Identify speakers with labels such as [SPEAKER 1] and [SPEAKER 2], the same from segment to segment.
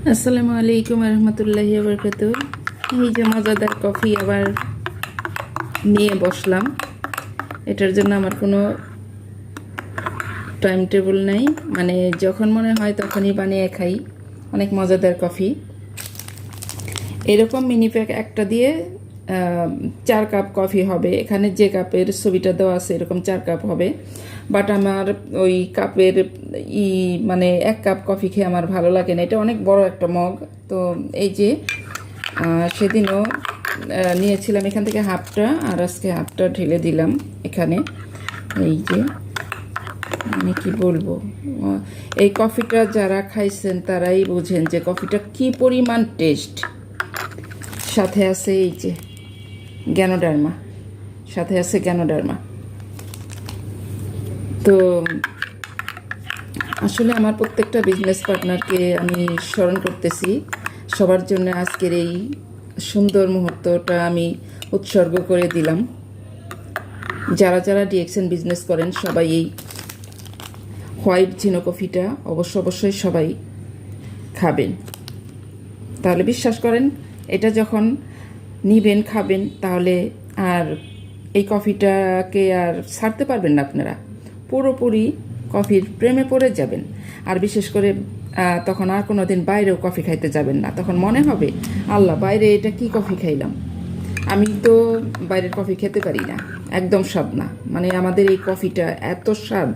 [SPEAKER 1] আসসালামু আলাইকুম রহমতুল্লাহি বরকাতুহ। এই যে মজাদার কফি আবার নিয়ে বসলাম। এটার জন্য আমার কোনো টাইম টেবিল নেই, মানে যখন মনে হয় তখনই বানিয়ে খাই। অনেক মজাদার কফি। এরকম মিনি প্যাক একটা দিয়ে 4 কাপ কফি হবে। এখানে যে কাপের ছবিটা দেওয়া আছে এরকম 4 কাপ হবে, বাট আমার ওই কাপের মানে 1 কাপ কফি খেয়ে আমার ভালো লাগে না। এটা অনেক বড় একটা মগ, তো এই যে সেদিনও নিয়েছিলাম এখান থেকে হাফটা, আর আজকে হাফটা ঢেলে দিলাম এখানে। এই যে মানে কি বলবো, এই কফিটা যারা খাইছেন তারাই বুঝেন যে কফিটা কি পরিমাণ টেস্ট। সাথে আছে এই যে গ্যানোডার্মা, সাথে আছে গ্যানোডার্মা। তো আসলে আমার প্রত্যেকটা বিজনেস পার্টনারকে আমি স্মরণ করতেছি। সবার জন্য আজকের এই সুন্দর মুহূর্তটা আমি উৎসর্গ করে দিলাম। যারা যারা ডিএক্সএন বিজনেস করেন সবাই এই হোয়াইট ঝিনো কফিটা অবশ্যই সবাই খাবেন। তাহলে বিশ্বাস করেন, এটা যখন নিবেন খাবেন তাহলে আর এই কফিটাকে আর ছাড়তে পারবেন না আপনারা। পুরোপুরি কফির প্রেমে পড়ে যাবেন। আর বিশেষ করে তখন আর কোনো দিন বাইরেও কফি খাইতে যাবেন না। তখন মনে হবে আল্লাহ, বাইরে এটা কি কফি খাইলাম। আমি তো বাইরের কফি খেতে পারি না, একদম স্বাদ না। মানে আমাদের এই কফিটা এত স্বাদ,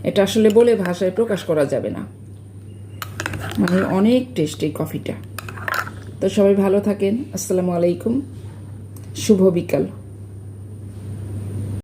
[SPEAKER 1] এটা আসলে বলে ভাষায় প্রকাশ করা যাবে না। মানে অনেক টেস্ট এই কফিটা। তো সবাই ভালো থাকেন। আসসালামু আলাইকুম, শুভ বিকাল।